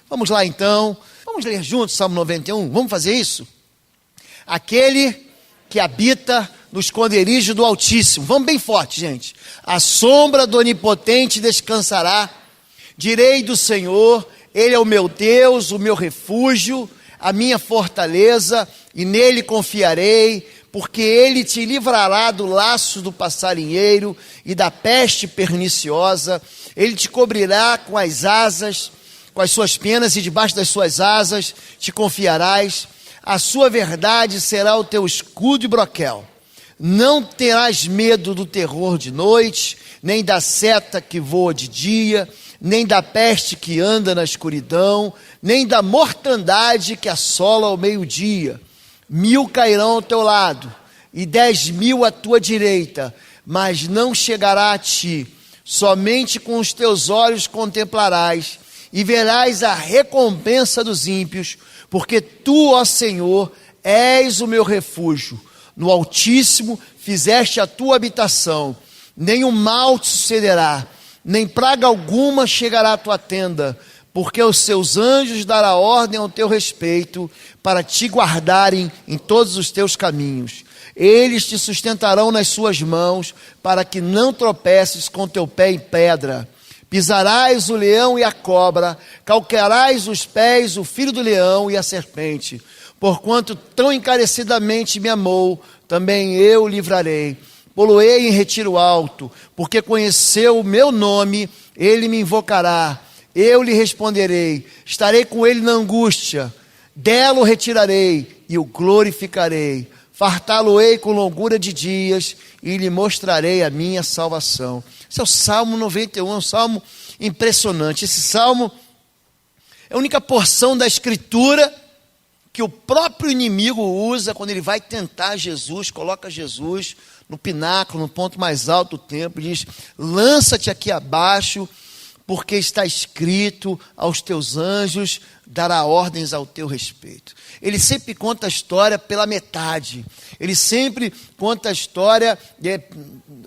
Vamos lá então, vamos ler juntos Salmo 91, vamos fazer isso? Aquele que habita no esconderijo do Altíssimo, vamos bem forte, gente. A sombra do Onipotente descansará, direi do Senhor, Ele é o meu Deus, o meu refúgio, a minha fortaleza, e nele confiarei, porque Ele te livrará do laço do passarinheiro e da peste perniciosa. Ele te cobrirá com as asas, com as suas penas, e debaixo das suas asas te confiarás. A sua verdade será o teu escudo e broquel. Não terás medo do terror de noite, nem da seta que voa de dia, nem da peste que anda na escuridão, nem da mortandade que assola ao meio-dia. 1000 cairão ao teu lado, e 10.000 à tua direita, mas não chegará a ti. Somente com os teus olhos contemplarás, e verás a recompensa dos ímpios, porque tu, ó Senhor, és o meu refúgio. No Altíssimo fizeste a tua habitação, nenhum mal te sucederá, nem praga alguma chegará à tua tenda, porque os seus anjos dará ordem ao teu respeito, para te guardarem em todos os teus caminhos. Eles te sustentarão nas suas mãos, para que não tropeces com teu pé em pedra. Pisarás o leão e a cobra, calcarás os pés o filho do leão e a serpente. Porquanto tão encarecidamente me amou, também eu o livrarei. Poloei em retiro alto, porque conheceu o meu nome, ele me invocará. Eu lhe responderei, estarei com ele na angústia, dela o retirarei e o glorificarei. Fartá-lo-ei com longura de dias e lhe mostrarei a minha salvação. Esse é o Salmo 91, é um salmo impressionante. Esse salmo é a única porção da Escritura que o próprio inimigo usa quando ele vai tentar Jesus, coloca Jesus no pináculo, no ponto mais alto do templo, e diz: lança-te aqui abaixo, porque está escrito, aos teus anjos dará ordens ao teu respeito. Ele sempre conta a história pela metade, ele sempre conta a história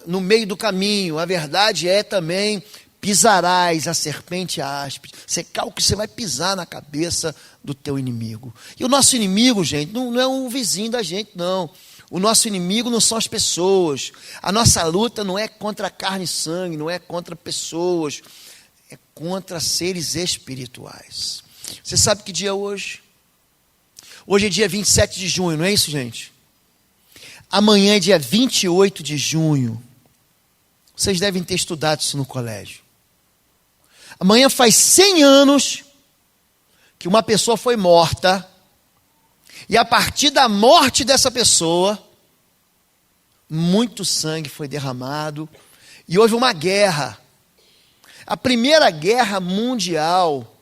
no meio do caminho. A verdade é também: pisarás a serpente áspide. Você calca que você vai pisar na cabeça do teu inimigo. E o nosso inimigo, gente, não é um vizinho da gente, não. O nosso inimigo não são as pessoas. A nossa luta não é contra carne e sangue, não é contra pessoas, é contra seres espirituais. Você sabe que dia é hoje? Hoje é dia 27 de junho, não é isso, gente? Amanhã é dia 28 de junho. Vocês devem ter estudado isso no colégio. Amanhã faz 100 anos que uma pessoa foi morta, e a partir da morte dessa pessoa, muito sangue foi derramado, e houve uma guerra. A Primeira Guerra Mundial,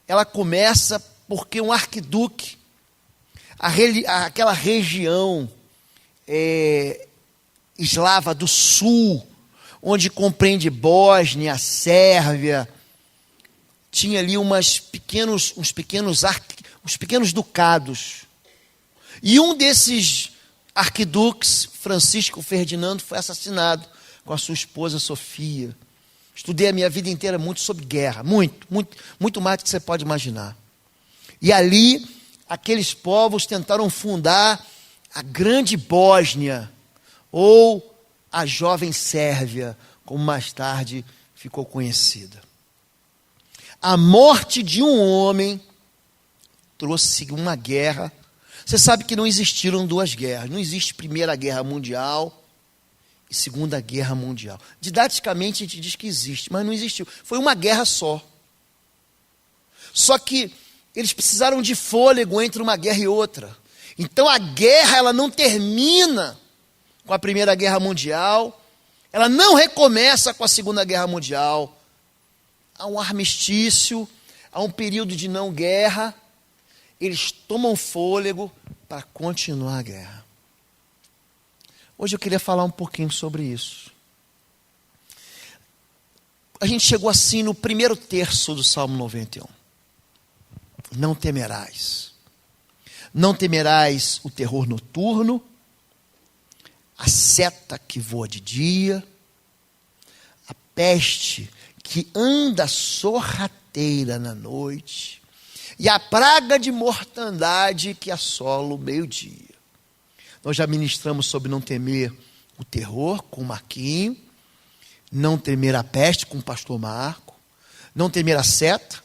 ela começa porque um arquiduque, aquela região eslava do sul, onde compreende Bósnia, Sérvia, tinha ali uns pequenos ducados. E um desses arquiduques, Francisco Ferdinando, foi assassinado com a sua esposa Sofia. Estudei a minha vida inteira muito sobre guerra, muito mais do que você pode imaginar. E ali, aqueles povos tentaram fundar a grande Bósnia, ou a jovem Sérvia, como mais tarde ficou conhecida. A morte de um homem trouxe uma guerra. Você sabe que não existiram duas guerras. Não existe Primeira Guerra Mundial e Segunda Guerra Mundial. Didaticamente a gente diz que existe, mas não existiu. Foi uma guerra só. Só que eles precisaram de fôlego entre uma guerra e outra. Então a guerra, ela não termina com a Primeira Guerra Mundial, ela não recomeça com a Segunda Guerra Mundial. Há um armistício, há um período de não guerra, eles tomam fôlego para continuar a guerra. Hoje eu queria falar um pouquinho sobre isso. A gente chegou assim no primeiro terço do Salmo 91. Não temerás. Não temerás o terror noturno, a seta que voa de dia, a peste que anda sorrateiramente sorrateira na noite, e a praga de mortandade que assola o meio-dia. Nós já ministramos sobre não temer o terror com o Marquinho, não temer a peste com o pastor Marco, não temer a seta,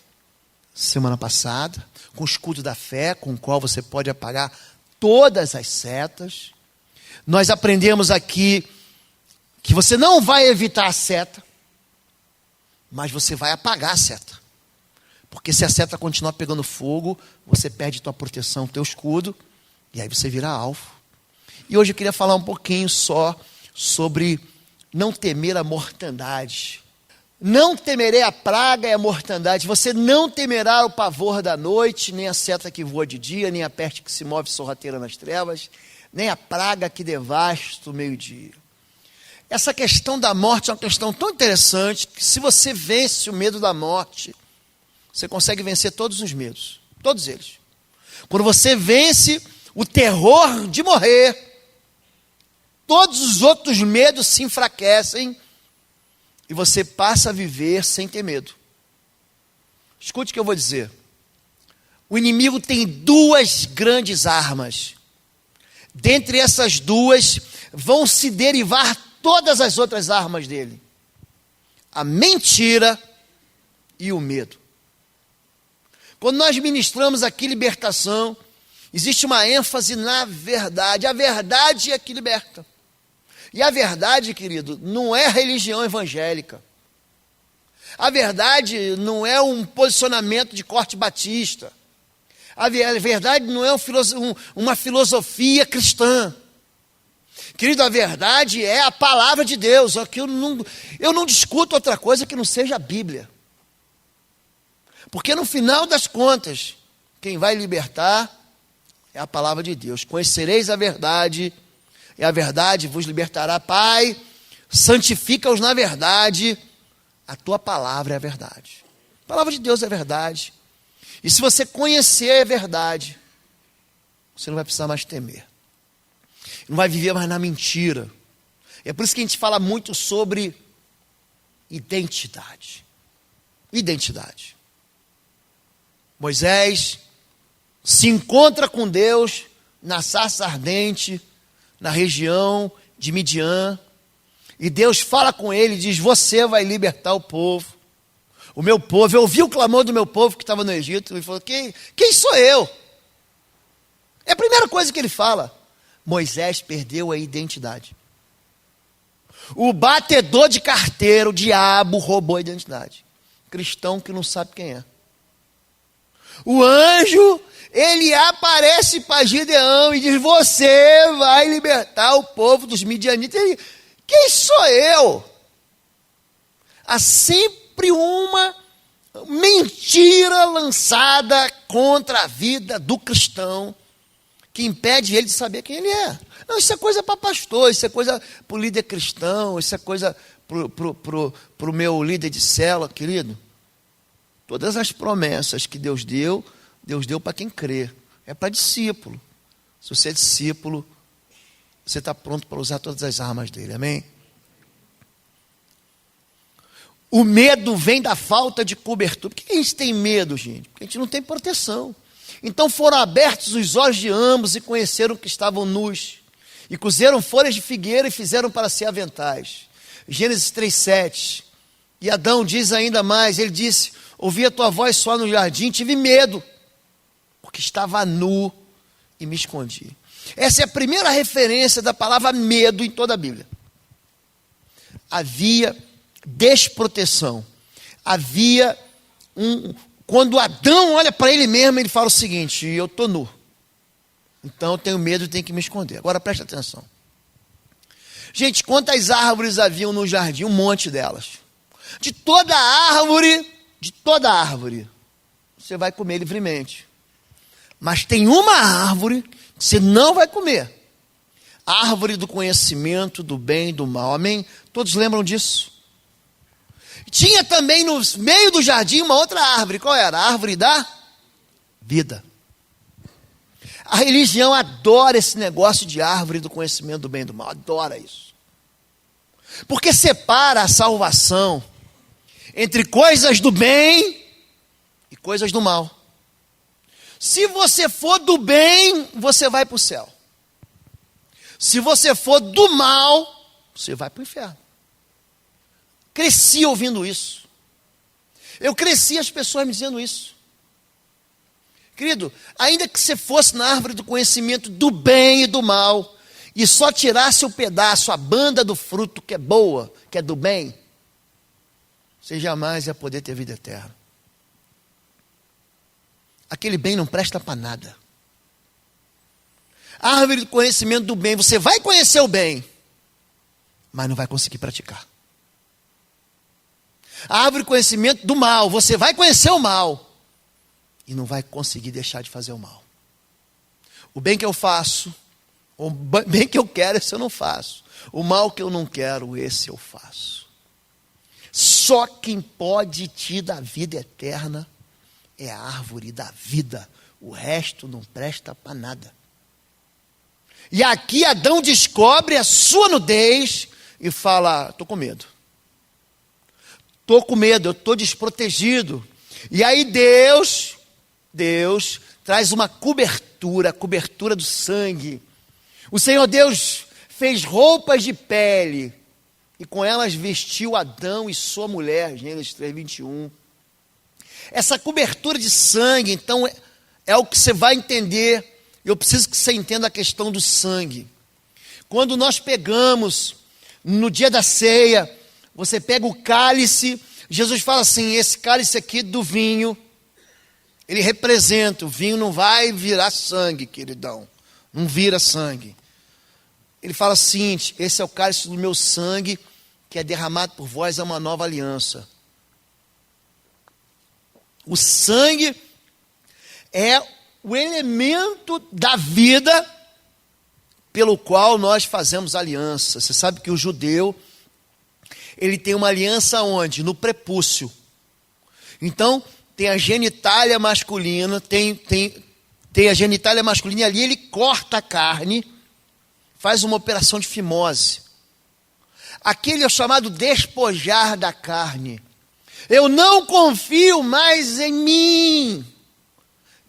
semana passada, com o escudo da fé, com o qual você pode apagar todas as setas. Nós aprendemos aqui que você não vai evitar a seta, mas você vai apagar a seta. Porque se a seta continuar pegando fogo, você perde tua proteção, teu escudo, e aí você vira alvo. E hoje eu queria falar um pouquinho só sobre não temer a mortandade. Não temerei a praga e a mortandade. Você não temerá o pavor da noite, nem a seta que voa de dia, nem a peste que se move sorrateira nas trevas, nem a praga que devasta o meio-dia. Essa questão da morte é uma questão tão interessante que se você vence o medo da morte, você consegue vencer todos os medos, todos eles. Quando você vence o terror de morrer, todos os outros medos se enfraquecem e você passa a viver sem ter medo. Escute o que eu vou dizer. O inimigo tem duas grandes armas. Dentre essas duas, vão se derivar todas as outras armas dele: a mentira e o medo. Quando nós ministramos aqui libertação, existe uma ênfase na verdade. A verdade é que liberta. E a verdade, querido, não é religião evangélica. A verdade não é um posicionamento de corte batista. A verdade não é uma filosofia cristã. Querido, a verdade é a palavra de Deus. Eu não discuto outra coisa que não seja a Bíblia. Porque no final das contas, quem vai libertar é a palavra de Deus. Conhecereis a verdade, e a verdade vos libertará. Pai, santifica-os na verdade, a tua palavra é a verdade. A palavra de Deus é a verdade. E se você conhecer a verdade, você não vai precisar mais temer. Não vai viver mais na mentira. É por isso que a gente fala muito sobre identidade. Identidade. Moisés se encontra com Deus na sarça ardente, na região de Midian, e Deus fala com ele e diz: você vai libertar o povo, o meu povo. Eu ouvi o clamor do meu povo que estava no Egito, e falou: quem sou eu? É a primeira coisa que ele fala. Moisés perdeu a identidade. O batedor de carteira, o diabo, roubou a identidade. Cristão que não sabe quem é. O anjo, ele aparece para Gideão e diz: você vai libertar o povo dos midianitas. Ele: quem sou eu? Há sempre uma mentira lançada contra a vida do cristão, que impede ele de saber quem ele é. Não, isso é coisa para pastor, isso é coisa para o líder cristão, isso é coisa para o meu líder de célula, querido. Todas as promessas que Deus deu para quem crê. É para discípulo. Se você é discípulo, você está pronto para usar todas as armas dele. Amém? O medo vem da falta de cobertura. Por que a gente tem medo, gente? Porque a gente não tem proteção. Então foram abertos os olhos de ambos e conheceram que estavam nus. E cozeram folhas de figueira e fizeram para si aventais. Gênesis 3:7. E Adão diz ainda mais, ele disse: ouvi a tua voz só no jardim, tive medo, porque estava nu e me escondi. Essa é a primeira referência da palavra medo em toda a Bíblia. Havia desproteção. Havia quando Adão olha para ele mesmo, ele fala o seguinte: eu estou nu, então eu tenho medo e tenho que me esconder. Agora presta atenção. Gente, quantas árvores haviam no jardim? Um monte delas. De toda árvore, você vai comer livremente. Mas tem uma árvore que você não vai comer. A árvore do conhecimento do bem e do mal. Amém? Todos lembram disso? Tinha também no meio do jardim uma outra árvore. Qual era? A árvore da vida. A religião adora esse negócio de árvore do conhecimento do bem e do mal. Adora isso. Porque separa a salvação entre coisas do bem e coisas do mal. Se você for do bem, você vai para o céu. Se você for do mal, você vai para o inferno. Cresci ouvindo isso. Eu cresci as pessoas me dizendo isso. Querido, ainda que você fosse na árvore do conhecimento do bem e do mal, e só tirasse o pedaço, a banda do fruto que é boa, que é do bem, você jamais ia poder ter vida eterna. Aquele bem não presta para nada. A árvore do conhecimento do bem, você vai conhecer o bem, mas não vai conseguir praticar. A árvore do conhecimento do mal, você vai conhecer o mal, e não vai conseguir deixar de fazer o mal. O bem que eu faço, o bem que eu quero, esse eu não faço. O mal que eu não quero, esse eu faço. Só quem pode te dar vida eterna é a árvore da vida. O resto não presta para nada. E aqui Adão descobre a sua nudez e fala: estou com medo. Estou com medo, eu estou desprotegido. E aí Deus traz uma cobertura, a cobertura do sangue. O Senhor Deus fez roupas de pele e com elas vestiu Adão e sua mulher, Gênesis 3:21. Essa cobertura de sangue, então, é o que você vai entender. Eu preciso que você entenda a questão do sangue. Quando nós pegamos, no dia da ceia, você pega o cálice, Jesus fala assim: esse cálice aqui do vinho, ele representa, o vinho não vai virar sangue, queridão, não vira sangue. Ele fala assim: esse é o cálice do meu sangue, que é derramado por vós, é uma nova aliança. O sangue é o elemento da vida pelo qual nós fazemos aliança. Você sabe que o judeu, ele tem uma aliança onde? No prepúcio. Então, tem a genitália masculina, tem a genitália masculina e ali ele corta a carne, faz uma operação de fimose. Aquele é o chamado despojar da carne. Eu não confio mais em mim,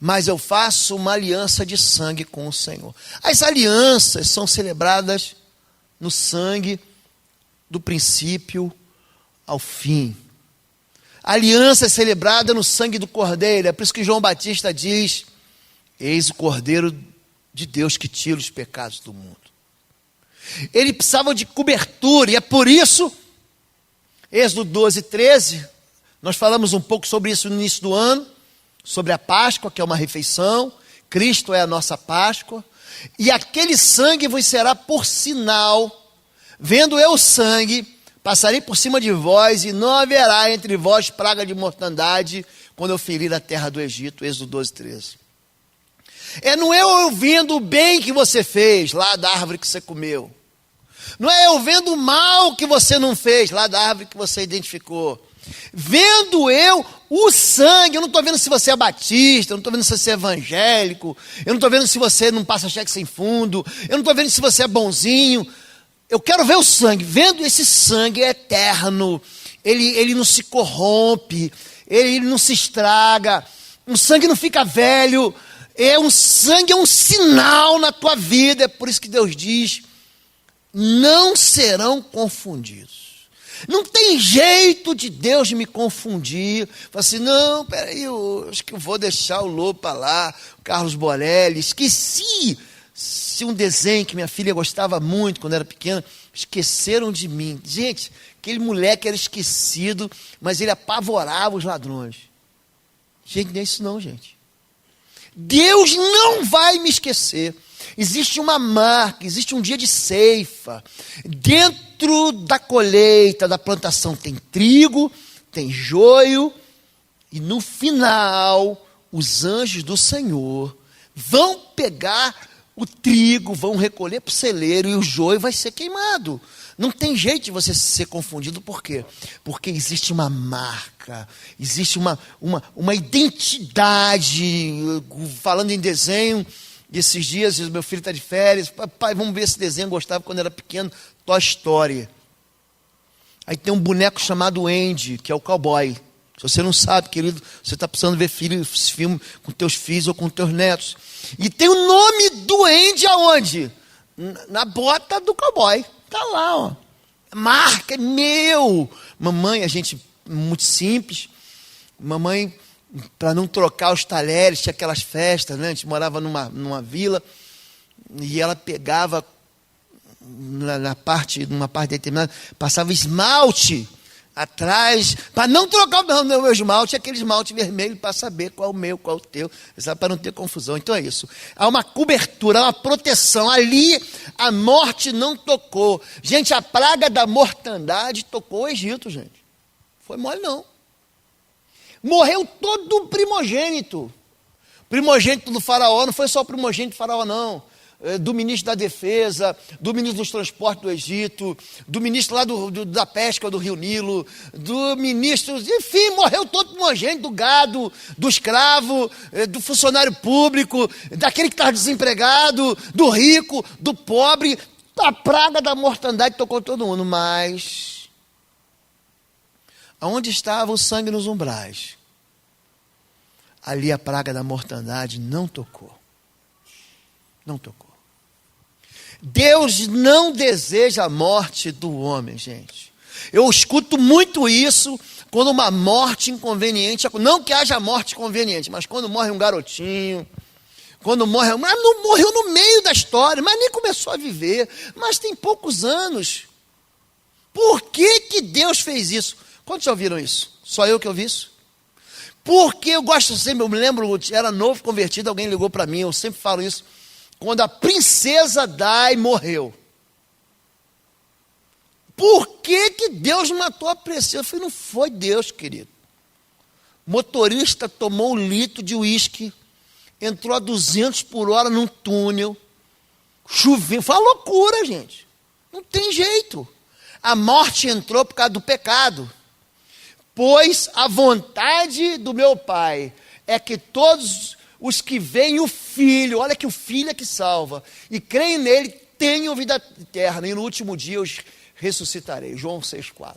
mas eu faço uma aliança de sangue com o Senhor. As alianças são celebradas no sangue do princípio ao fim. A aliança é celebrada no sangue do Cordeiro. É por isso que João Batista diz: eis o Cordeiro de Deus que tira os pecados do mundo. Ele precisava de cobertura, e é por isso, Êxodo 12:13, nós falamos um pouco sobre isso no início do ano, sobre a Páscoa, que é uma refeição. Cristo é a nossa Páscoa, e aquele sangue vos será por sinal. Vendo eu o sangue, passarei por cima de vós, e não haverá entre vós praga de mortandade, quando eu ferir a terra do Egito. Êxodo 12:13. Não é eu vendo o bem que você fez lá da árvore que você comeu. Não é eu vendo o mal que você não fez lá da árvore que você identificou. Vendo eu o sangue. Eu não estou vendo se você é batista, eu não estou vendo se você é evangélico, eu não estou vendo se você não passa cheque sem fundo, eu não estou vendo se você é bonzinho. Eu quero ver o sangue. Vendo esse sangue é eterno, ele não se corrompe, ele não se estraga, o sangue não fica velho. Sangue é um sinal na tua vida. É por isso que Deus diz: não serão confundidos. Não tem jeito de Deus me confundir. Fala assim: não, peraí, eu acho que eu vou deixar o Lobo para lá, o Carlos Borelli. Esqueci um desenho que minha filha gostava muito quando era pequena. Esqueceram de mim. Gente, aquele moleque era esquecido, mas ele apavorava os ladrões. Gente, não é isso não, gente. Deus não vai me esquecer. Existe uma marca, existe um dia de ceifa. Dentro da colheita, da plantação, tem trigo, tem joio, e no final, os anjos do Senhor vão pegar o trigo, vão recolher para o celeiro, e o joio vai ser queimado. Não tem jeito de você ser confundido. Por quê? Porque existe uma marca, existe uma identidade. Falando em desenho, esses dias meu filho está de férias: pai, vamos ver esse desenho, eu gostava quando era pequeno, Toy Story. Aí tem um boneco chamado Andy, que é o cowboy. Se você não sabe, querido, você está precisando ver filme com teus filhos ou com teus netos. E tem o nome do Andy aonde? Na bota do cowboy. Está lá, ó. Marca, é meu. Mamãe, a gente, muito simples. Mamãe, para não trocar os talheres, tinha aquelas festas, né? A gente morava numa vila. E ela pegava, numa parte determinada, passava esmalte atrás, para não trocar o meu esmalte, aquele esmalte vermelho, para saber qual é o meu, qual é o teu, para não ter confusão. Então é isso. Há uma cobertura, há uma proteção. Ali a morte não tocou. Gente, a praga da mortandade tocou o Egito, gente. Foi mole não. Morreu todo o primogênito. Primogênito do faraó, não foi só o primogênito do faraó, não. Do ministro da defesa, do ministro dos transportes do Egito, do ministro lá da pesca do Rio Nilo, do ministro, enfim, morreu todo primogênito, do gado, do escravo, do funcionário público, daquele que estava desempregado, do rico, do pobre. A praga da mortandade tocou todo mundo, mas aonde estava o sangue nos umbrais? Ali a praga da mortandade não tocou. Não tocou. Deus não deseja a morte do homem, gente. Eu escuto muito isso quando uma morte inconveniente, não que haja morte conveniente, mas quando morre um garotinho, quando morre, mas não morreu no meio da história, mas nem começou a viver, mas tem poucos anos. Por que Deus fez isso? Quantos já ouviram isso? Só eu que ouvi isso? Porque eu gosto sempre, eu me lembro, era novo convertido, alguém ligou para mim, eu sempre falo isso. Quando a princesa Dai morreu. Por que Deus matou a princesa? Eu falei, não foi Deus, querido. Motorista tomou 1 litro de uísque, entrou a 200 por hora num túnel, chovendo. Foi uma loucura, gente. Não tem jeito. A morte entrou por causa do pecado. Pois a vontade do meu Pai é que todos os que veem o Filho, olha que o Filho é que salva, e creem nele, tenham vida eterna, e no último dia eu os ressuscitarei. João 6,4.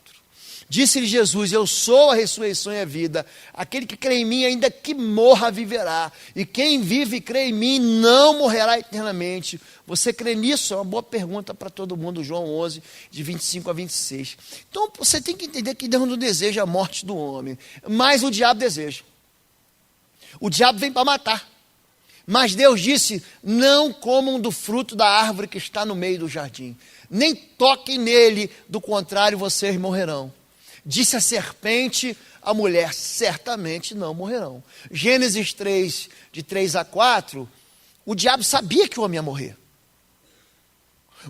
Disse-lhe Jesus, eu sou a ressurreição e a vida, aquele que crê em mim, ainda que morra, viverá, e quem vive e crê em mim, não morrerá eternamente. Você crê nisso? É uma boa pergunta para todo mundo, João 11, de 25 a 26. Então, você tem que entender que Deus não deseja a morte do homem, mas o diabo deseja. O diabo vem para matar. Mas Deus disse, não comam do fruto da árvore que está no meio do jardim. Nem toquem nele, do contrário vocês morrerão. Disse a serpente à mulher, certamente não morrerão. Gênesis 3, de 3 a 4, o diabo sabia que o homem ia morrer.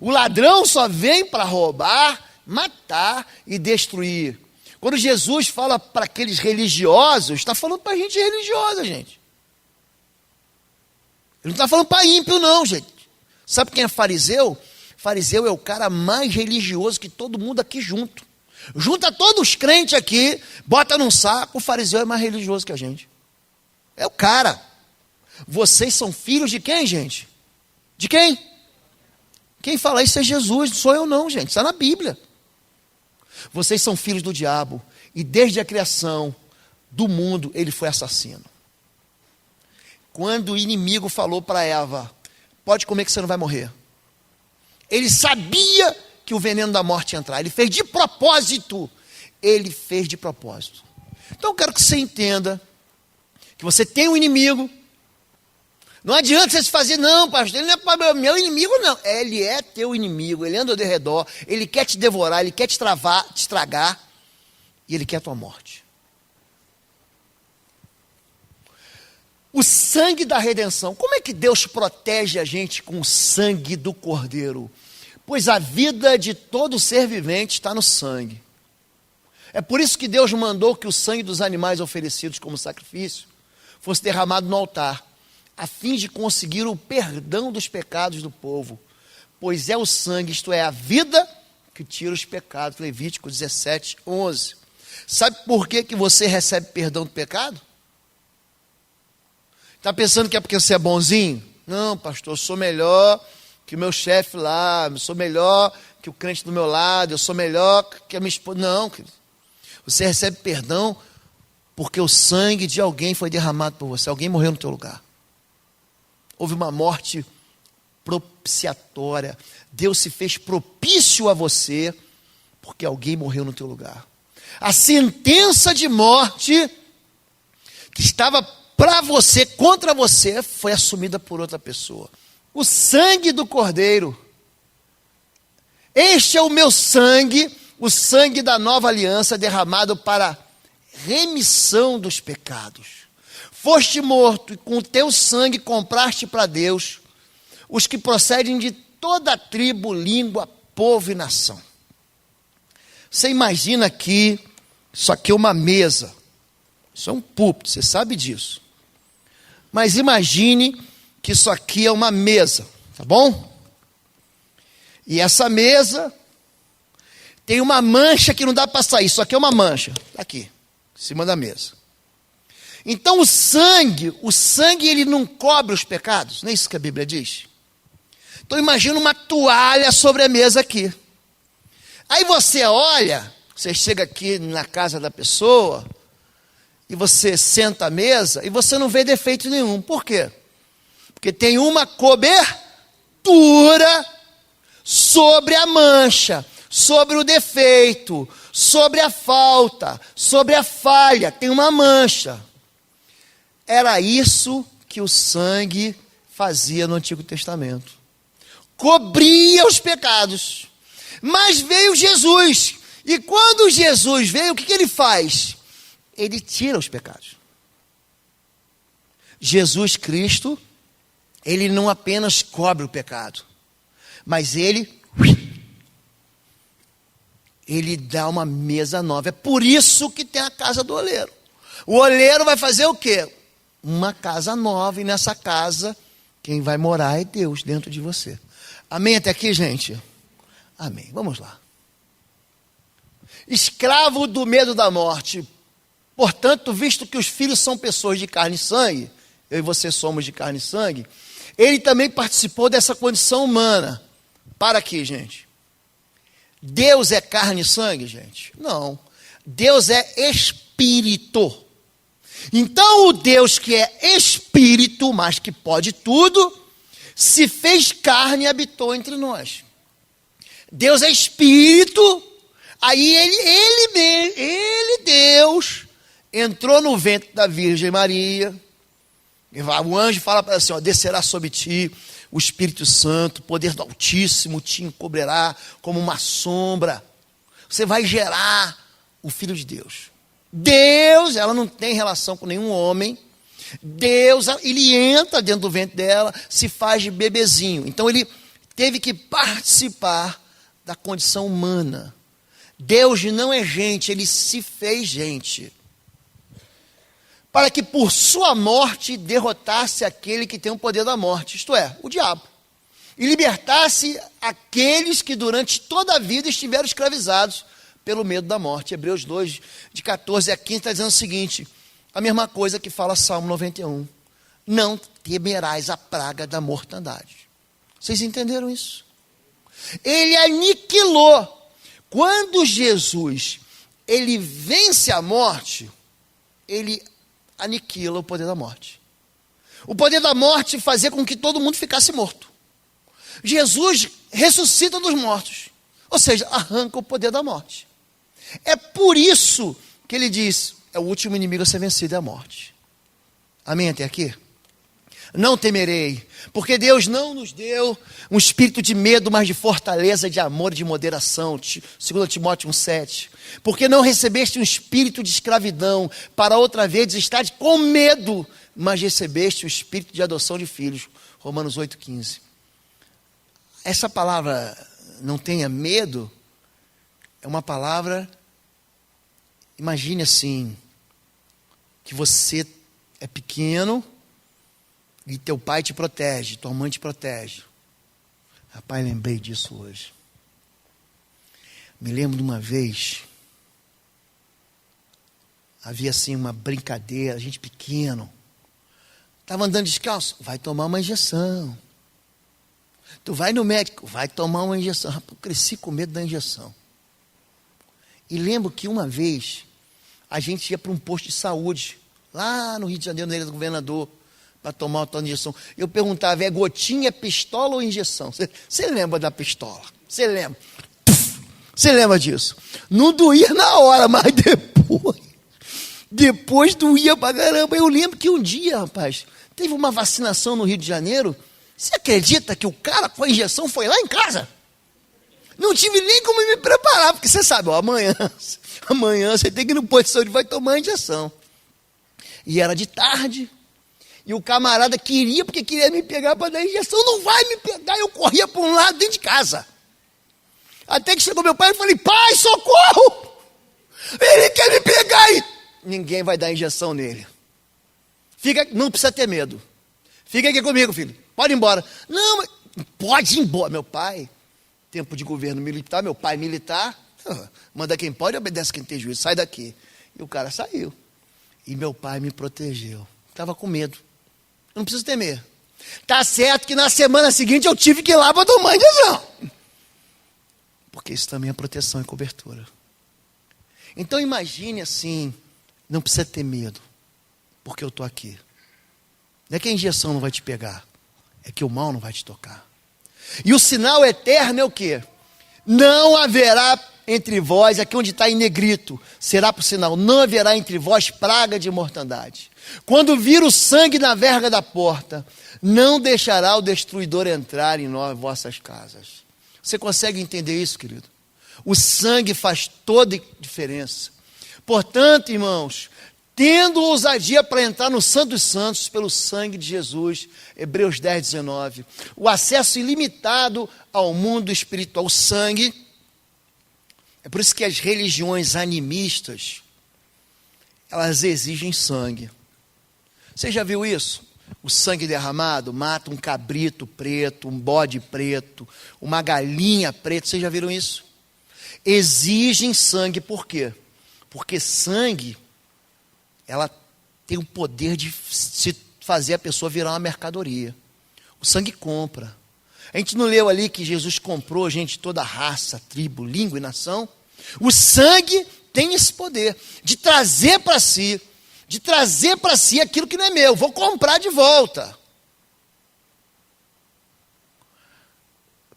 O ladrão só vem para roubar, matar e destruir. Quando Jesus fala para aqueles religiosos, está falando para gente religiosa, gente. Ele não está falando para ímpio, não, gente. Sabe quem é fariseu? Fariseu é o cara mais religioso que todo mundo aqui junto. Junta todos os crentes aqui, bota num saco, o fariseu é mais religioso que a gente. É o cara. Vocês são filhos de quem, gente? De quem? Quem fala isso é Jesus, não sou eu não, gente. Está na Bíblia. Vocês são filhos do diabo, e desde a criação do mundo, ele foi assassino. Quando o inimigo falou para Eva, pode comer que você não vai morrer. Ele sabia que o veneno da morte ia entrar, ele fez de propósito. Ele fez de propósito. Então eu quero que você entenda, que você tem um inimigo. Não adianta você se fazer, não, pastor, ele não é meu inimigo, não. Ele é teu inimigo, ele anda ao teu redor, ele quer te devorar, ele quer te estragar, e ele quer a tua morte. O sangue da redenção. Como é que Deus protege a gente com o sangue do Cordeiro? Pois a vida de todo ser vivente está no sangue. É por isso que Deus mandou que o sangue dos animais oferecidos como sacrifício fosse derramado no altar, a fim de conseguir o perdão dos pecados do povo. Pois é o sangue, isto é, a vida, que tira os pecados. Levítico 17, 11. Sabe por que você recebe perdão do pecado? Está pensando que é porque você é bonzinho? Não, pastor, eu sou melhor que o meu chefe lá, eu sou melhor que o crente do meu lado, eu sou melhor que a minha esposa. Não, querido. Você recebe perdão Porque o sangue de alguém foi derramado por você. Alguém morreu no teu lugar. Houve uma morte propiciatória. Deus se fez propício a você, porque alguém morreu no teu lugar. A sentença de morte que estava para você, contra você, foi assumida por outra pessoa. O sangue do Cordeiro. Este é o meu sangue, o sangue da nova aliança derramado para remissão dos pecados. Foste morto e com o teu sangue compraste para Deus os que procedem de toda a tribo, língua, povo e nação. Você imagina aqui, isso aqui é uma mesa, isso é um púlpito, você sabe disso. Mas imagine que isso aqui é uma mesa, tá bom? E essa mesa tem uma mancha que não dá para sair, isso aqui é uma mancha, tá aqui, em cima da mesa. Então o sangue ele não cobre os pecados, não é isso que a Bíblia diz? Então imagina uma toalha sobre a mesa aqui. Aí você olha, você chega aqui na casa da pessoa, e você senta à mesa, e você não vê defeito nenhum. Por quê? Porque tem uma cobertura sobre a mancha, sobre o defeito, sobre a falta, sobre a falha. Tem uma mancha. Era isso que o sangue fazia no Antigo Testamento. Cobria os pecados. Mas veio Jesus. E quando Jesus veio, o que ele faz? Ele tira os pecados. Jesus Cristo, ele não apenas cobre o pecado, mas ele dá uma mesa nova. É por isso que tem a casa do oleiro. O oleiro vai fazer o quê? Uma casa nova, e nessa casa, quem vai morar é Deus dentro de você. Amém até aqui, gente? Amém. Vamos lá. Escravo do medo da morte. Portanto, visto que os filhos são pessoas de carne e sangue, eu e você somos de carne e sangue, ele também participou dessa condição humana. Para aqui, gente. Deus é carne e sangue, gente? Não. Deus é espírito. Então, o Deus que é espírito, mas que pode tudo, se fez carne e habitou entre nós. Deus é espírito, aí ele, Deus, entrou no ventre da Virgem Maria. O anjo fala para ela assim, ó, descerá sobre ti o Espírito Santo, o poder do Altíssimo te encobrirá como uma sombra. Você vai gerar o Filho de Deus. Deus, ela não tem relação com nenhum homem. Deus, ele entra dentro do ventre dela, se faz de bebezinho. Então ele teve que participar da condição humana. Deus não é gente, ele se fez gente. Para que por sua morte derrotasse aquele que tem o poder da morte, isto é, o diabo. E libertasse aqueles que durante toda a vida estiveram escravizados pelo medo da morte. Hebreus 2, de 14 a 15, está dizendo o seguinte, a mesma coisa que fala Salmo 91. Não temerás a praga da mortandade. Vocês entenderam isso? Ele aniquilou. Quando Jesus, ele vence a morte, ele aniquila o poder da morte. O poder da morte fazia com que todo mundo ficasse morto. Jesus ressuscita dos mortos. Ou seja, arranca o poder da morte. É por isso que ele diz, é o último inimigo a ser vencido, é a morte. Amém até aqui? Não temerei, porque Deus não nos deu um espírito de medo, mas de fortaleza, de amor e de moderação. 2 Timóteo 1,7. Porque não recebeste um espírito de escravidão, para outra vez estar com medo, mas recebeste o espírito de adoção de filhos. Romanos 8,15. Essa palavra, não tenha medo, é uma palavra, imagine assim, que você é pequeno, e teu pai te protege, tua mãe te protege. Rapaz, lembrei disso hoje. Me lembro de uma vez, havia assim uma brincadeira, a gente pequeno, estava andando descalço, vai tomar uma injeção. Tu vai no médico, vai tomar uma injeção. Rapaz, eu cresci com medo da injeção. E lembro que uma vez, a gente ia para um posto de saúde, lá no Rio de Janeiro, na Ilha do Governador, para tomar uma tal injeção. Eu perguntava, é gotinha, pistola ou injeção? Você lembra da pistola? Você lembra? Você lembra disso? Não doía na hora, mas depois doía pra caramba. Eu lembro que um dia, rapaz, teve uma vacinação no Rio de Janeiro. Você acredita que o cara com a injeção foi lá em casa? Não tive nem como me preparar, porque você sabe, ó, amanhã você tem que ir no posto de saúde, vai tomar a injeção. E era de tarde, e o camarada queria, porque queria me pegar para dar a injeção. Não vai me pegar, eu corria para um lado dentro de casa. Até que chegou meu pai e falei, pai, socorro! Ele quer me pegar e... Ninguém vai dar injeção nele. Não precisa ter medo. Fica aqui comigo, filho. Pode ir embora. Não, mas... Pode ir embora, meu pai. Tempo de governo militar, meu pai militar. Manda quem pode, obedece quem tem juízo. Sai daqui. E o cara saiu. E meu pai me protegeu. Estava com medo. Eu não preciso temer. Tá certo que na semana seguinte eu tive que ir lá para tomar injeção. Porque isso também é proteção e cobertura. Então imagine assim, não precisa ter medo, porque eu estou aqui. Não é que a injeção não vai te pegar, é que o mal não vai te tocar. E o sinal eterno é o quê? Não haverá entre vós, aqui onde está em negrito, será por sinal, não haverá entre vós praga de mortandade. Quando vir o sangue na verga da porta, não deixará o destruidor entrar em vossas casas. Você consegue entender isso, querido? O sangue faz toda a diferença. Portanto, irmãos, tendo ousadia para entrar no Santo dos Santos pelo sangue de Jesus, Hebreus 10, 19, o acesso ilimitado ao mundo espiritual, o sangue, é por isso que as religiões animistas, elas exigem sangue. Você já viu isso? O sangue derramado mata um cabrito preto, um bode preto, uma galinha preta. Vocês já viram isso? Exigem sangue, por quê? Porque sangue, ela tem o poder de se fazer a pessoa virar uma mercadoria. O sangue compra. A gente não leu ali que Jesus comprou gente de toda raça, tribo, língua e nação? O sangue tem esse poder de trazer para si aquilo que não é meu. Vou comprar de volta.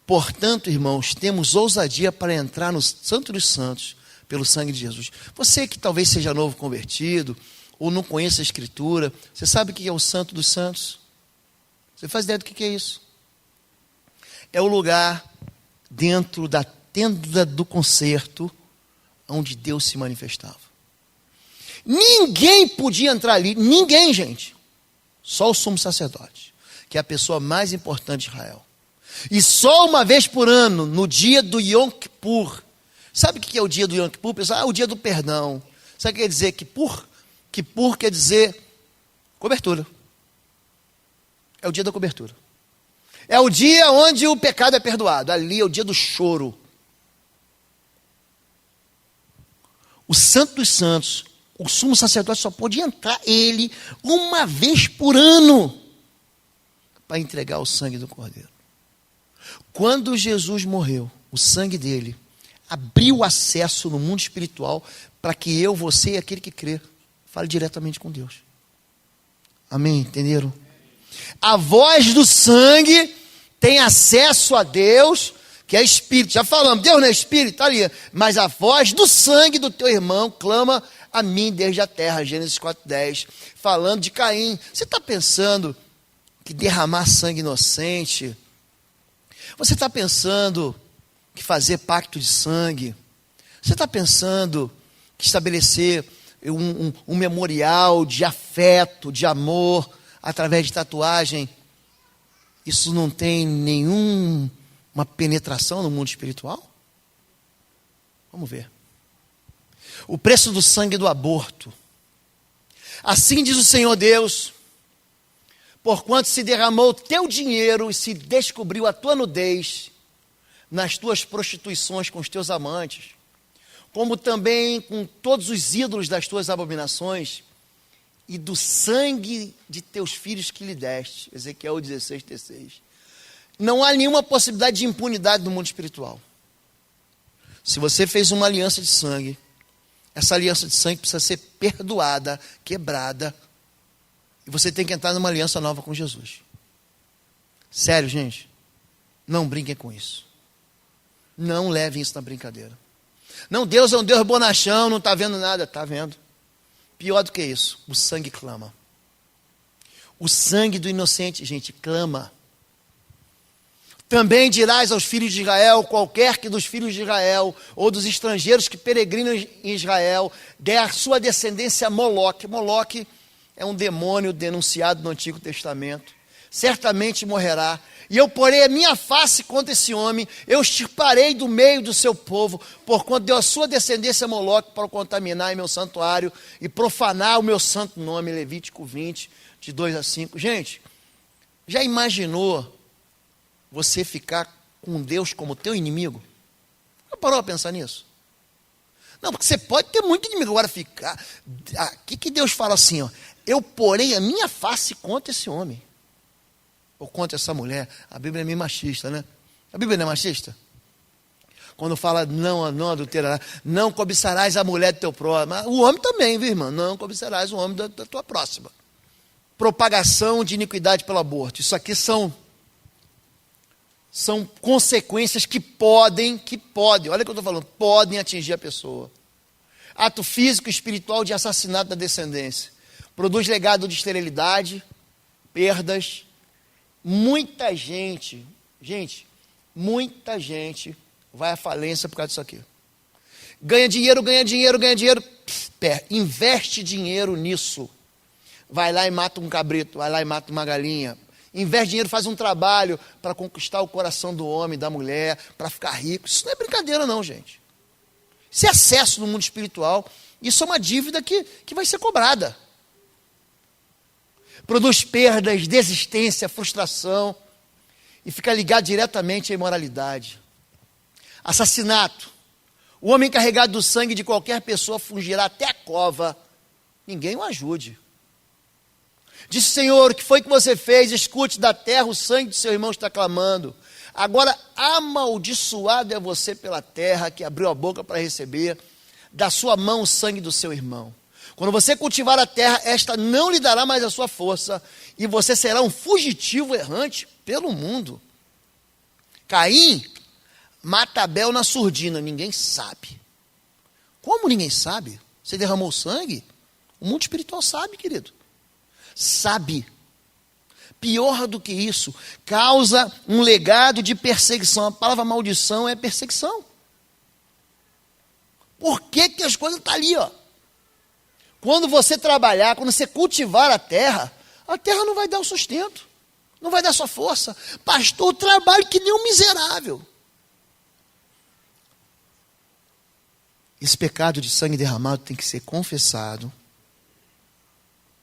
Portanto, irmãos, temos ousadia para entrar no Santo dos Santos pelo sangue de Jesus. Você que talvez seja novo convertido ou não conheça a Escritura, você sabe o que é o Santo dos Santos? Você faz ideia do que é isso? É o lugar dentro da tenda do concerto onde Deus se manifestava. Ninguém podia entrar ali, ninguém, gente. Só o sumo sacerdote, que é a pessoa mais importante de Israel. E só uma vez por ano, no dia do Yom Kippur. Sabe o que é o dia do Yom Kippur, pessoal? O dia do perdão. Sabe o que quer dizer Kippur? Kippur quer dizer cobertura. É o dia da cobertura. É o dia onde o pecado é perdoado. Ali é o dia do choro. O Santo dos Santos, o sumo sacerdote só pode entrar ele uma vez por ano para entregar o sangue do Cordeiro. Quando Jesus morreu, o sangue dele abriu acesso no mundo espiritual para que eu, você e aquele que crê fale diretamente com Deus. Amém? Entenderam? A voz do sangue tem acesso a Deus, que é Espírito. Já falamos, Deus não é Espírito, está ali. Mas a voz do sangue do teu irmão clama a mim desde a terra. Gênesis 4:10. Falando de Caim. Você está pensando que derramar sangue inocente? Você está pensando que fazer pacto de sangue? Você está pensando que estabelecer um memorial de afeto, de amor, através de tatuagem, isso não tem nenhuma penetração no mundo espiritual? Vamos ver. O preço do sangue do aborto. Assim diz o Senhor Deus: porquanto se derramou o teu dinheiro e se descobriu a tua nudez nas tuas prostituições com os teus amantes, como também com todos os ídolos das tuas abominações, e do sangue de teus filhos que lhe deste. Ezequiel 16:6. Não há nenhuma possibilidade de impunidade no mundo espiritual. Se você fez uma aliança de sangue, essa aliança de sangue precisa ser perdoada, quebrada, e você tem que entrar numa aliança nova com Jesus. Sério, gente, não brinquem com isso. Não levem isso na brincadeira. Não, Deus é um Deus bonachão, não está vendo nada. Está vendo. Pior do que isso, o sangue clama. O sangue do inocente, gente, clama. Também dirás aos filhos de Israel, qualquer que dos filhos de Israel, ou dos estrangeiros que peregrinam em Israel, der a sua descendência a Moloque. Moloque é um demônio denunciado no Antigo Testamento. Certamente morrerá. E eu porei a minha face contra esse homem, eu extirparei do meio do seu povo, porquanto deu a sua descendência a Moloque para contaminar em meu santuário e profanar o meu santo nome. Levítico 20, de 2 a 5. Gente, já imaginou você ficar com Deus como teu inimigo? Já parou a pensar nisso? Não, porque você pode ter muito inimigo, agora ficar... Aqui que Deus fala assim, ó, eu porei a minha face contra esse homem. Ou contra essa mulher. A Bíblia é meio machista, né? A Bíblia não é machista? Quando fala não adulterarás, não cobiçarás a mulher do teu próximo. O homem também, viu, irmão? Não cobiçarás o homem da tua próxima. Propagação de iniquidade pelo aborto. Isso aqui são consequências que podem, olha o que eu estou falando, podem atingir a pessoa. Ato físico e espiritual de assassinato da descendência. Produz legado de esterilidade, perdas. Muita gente vai à falência por causa disso aqui. Ganha dinheiro, investe dinheiro nisso. Vai lá e mata um cabrito, vai lá e mata uma galinha. Investe dinheiro, faz um trabalho para conquistar o coração do homem, da mulher, para ficar rico. Isso não é brincadeira não, gente. Isso é acesso no mundo espiritual. Isso é uma dívida que vai ser cobrada. Produz perdas, desistência, frustração e fica ligado diretamente à imoralidade. Assassinato. O homem encarregado do sangue de qualquer pessoa fugirá até a cova. Ninguém o ajude. Disse o Senhor, o que foi que você fez? Escute da terra, o sangue de seu irmão está clamando. Agora amaldiçoado é você pela terra que abriu a boca para receber da sua mão o sangue do seu irmão. Quando você cultivar a terra, esta não lhe dará mais a sua força, e você será um fugitivo errante pelo mundo. Caim mata Abel na surdina, ninguém sabe. Como ninguém sabe? Você derramou sangue? O mundo espiritual sabe, querido. Sabe. Pior do que isso, causa um legado de perseguição. A palavra maldição é perseguição. Por que as coisas estão ali, ó? Quando você trabalhar, quando você cultivar a terra não vai dar o sustento, não vai dar sua força. Pastor, trabalho que nem um miserável. Esse pecado de sangue derramado tem que ser confessado,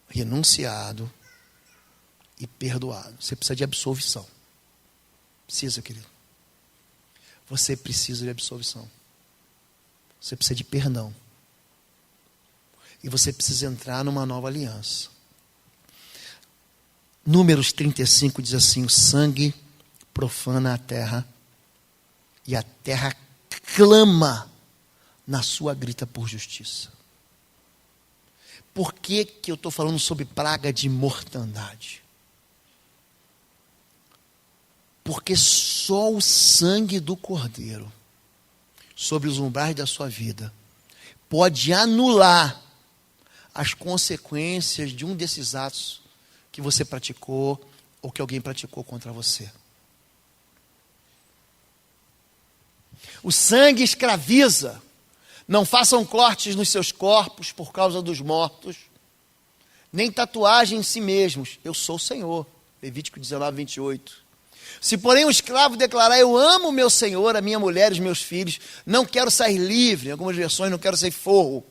renunciado e perdoado. Você precisa de absolvição. Precisa, querido. Você precisa de absolvição. Você precisa de perdão. E você precisa entrar numa nova aliança. Números 35 diz assim: o sangue profana a terra, e a terra clama na sua grita por justiça. Por que eu estou falando sobre praga de mortandade? Porque só o sangue do Cordeiro sobre os umbrais da sua vida pode anular as consequências de um desses atos que você praticou ou que alguém praticou contra você. O sangue escraviza. Não façam cortes nos seus corpos por causa dos mortos, nem tatuagem em si mesmos. Eu sou o Senhor. Levítico 19, 28. Se porém um escravo declarar, eu amo meu Senhor, a minha mulher e os meus filhos, não quero sair livre, em algumas versões não quero sair forro,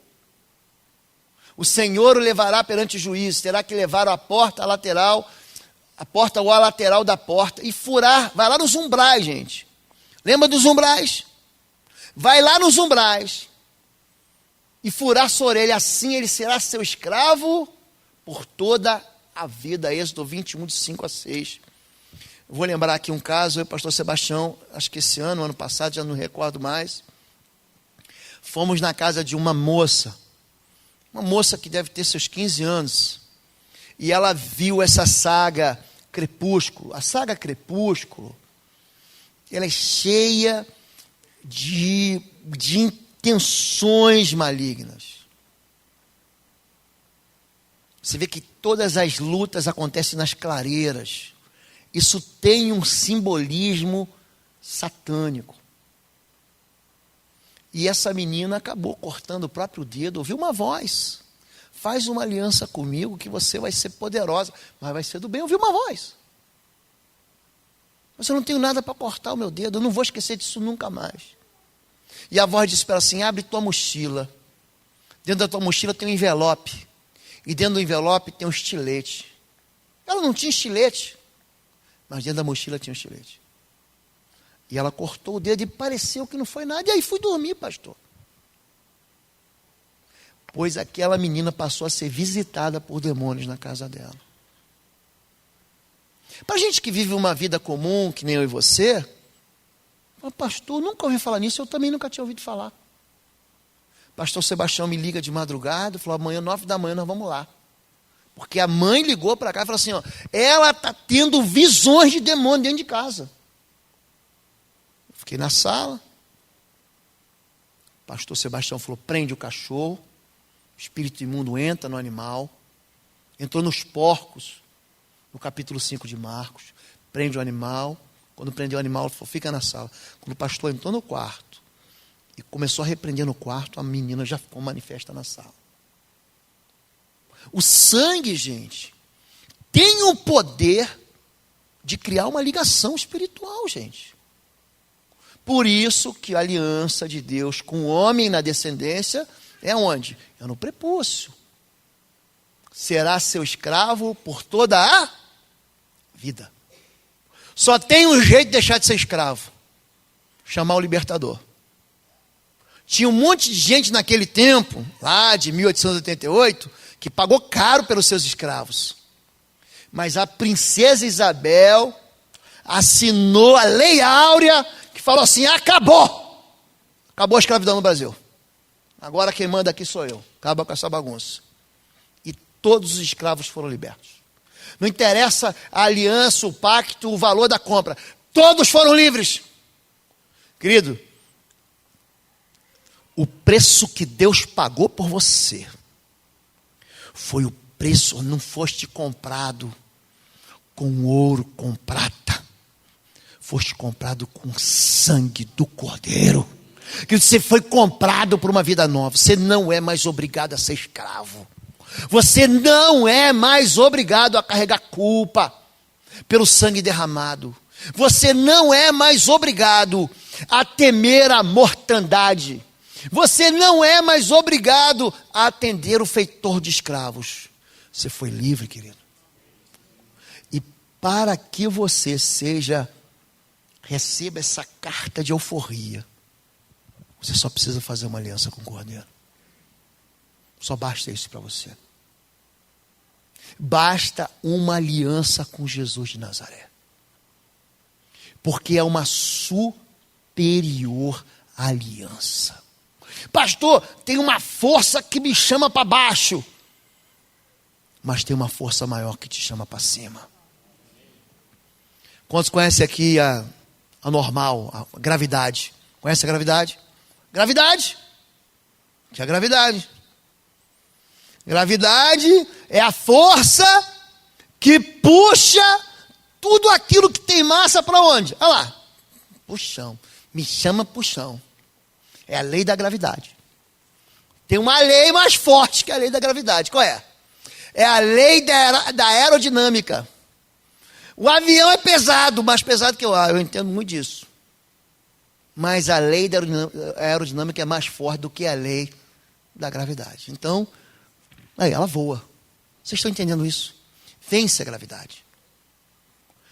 o Senhor o levará perante o juízo, terá que levar a porta lateral, a porta ou a lateral da porta, e furar, vai lá nos umbrais, gente. Lembra dos umbrais? Vai lá nos umbrais e furar sua orelha, assim ele será seu escravo por toda a vida. Êxodo 21, de 5 a 6. Vou lembrar aqui um caso, eu e o pastor Sebastião, acho que esse ano passado, já não recordo mais. Fomos na casa de uma moça que deve ter seus 15 anos, e ela viu essa saga Crepúsculo. A saga Crepúsculo, ela é cheia de intenções malignas. Você vê que todas as lutas acontecem nas clareiras. Isso tem um simbolismo satânico. E essa menina acabou cortando o próprio dedo, ouviu uma voz: faz uma aliança comigo que você vai ser poderosa, mas vai ser do bem. Ouviu uma voz: mas eu não tenho nada para cortar o meu dedo, eu não vou esquecer disso nunca mais. E a voz disse para ela assim: abre tua mochila. Dentro da tua mochila tem um envelope. E dentro do envelope tem um estilete. Ela não tinha estilete, mas dentro da mochila tinha um estilete. E ela cortou o dedo e pareceu que não foi nada. E aí fui dormir, pastor. Pois aquela menina passou a ser visitada por demônios na casa dela. Para gente que vive uma vida comum, que nem eu e você, pastor, nunca ouvi falar nisso, eu também nunca tinha ouvido falar. Pastor Sebastião me liga de madrugada, falou: amanhã, 9 da manhã, nós vamos lá. Porque a mãe ligou para cá e falou assim: ó, ela está tendo visões de demônio dentro de casa. Fiquei na sala. Pastor Sebastião falou: prende o cachorro. O espírito imundo entra no animal. Entrou nos porcos, no capítulo 5 de Marcos. Prende o animal. Quando prendeu o animal, ele falou: fica na sala. Quando o pastor entrou no quarto e começou a repreender no quarto, a menina já ficou manifesta na sala. O sangue, gente, tem o poder de criar uma ligação espiritual, gente. Por isso que a aliança de Deus com o homem na descendência é onde? É no prepúcio. Será seu escravo por toda a vida. Só tem um jeito de deixar de ser escravo: chamar o libertador. Tinha um monte de gente naquele tempo, lá de 1888, que pagou caro pelos seus escravos. Mas a princesa Isabel assinou a Lei Áurea, que falou assim: acabou! Acabou a escravidão no Brasil. Agora quem manda aqui sou eu. Acaba com essa bagunça. E todos os escravos foram libertos. Não interessa a aliança, o pacto, o valor da compra. Todos foram livres. Querido, o preço que Deus pagou por você foi o preço, não foste comprado com ouro, com prata. Foste comprado com sangue do Cordeiro. Que você foi comprado por uma vida nova. Você não é mais obrigado a ser escravo. Você não é mais obrigado a carregar culpa pelo sangue derramado. Você não é mais obrigado a temer a mortandade. Você não é mais obrigado a atender o feitor de escravos. Você foi livre, querido. E para que você receba essa carta de euforia, você só precisa fazer uma aliança com o Cordeiro. Só basta isso para você. Basta uma aliança com Jesus de Nazaré. Porque é uma superior aliança. Pastor, tem uma força que me chama para baixo. Mas tem uma força maior que te chama para cima. Quantos conhecem aqui a normal, a gravidade? Conhece a gravidade? Gravidade. O que é a gravidade? Gravidade é a força que puxa tudo aquilo que tem massa para onde? Olha lá. Puxão. Me chama puxão. É a lei da gravidade. Tem uma lei mais forte que a lei da gravidade. Qual é? É a lei da aerodinâmica. O avião é pesado, mais pesado que o ar. Eu entendo muito disso. Mas a lei da aerodinâmica é mais forte do que a lei da gravidade. Então, aí ela voa. Vocês estão entendendo isso? Vence a gravidade.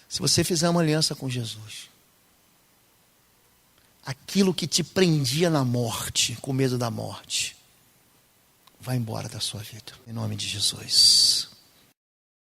Se você fizer uma aliança com Jesus, aquilo que te prendia na morte, com medo da morte, vai embora da sua vida. Em nome de Jesus.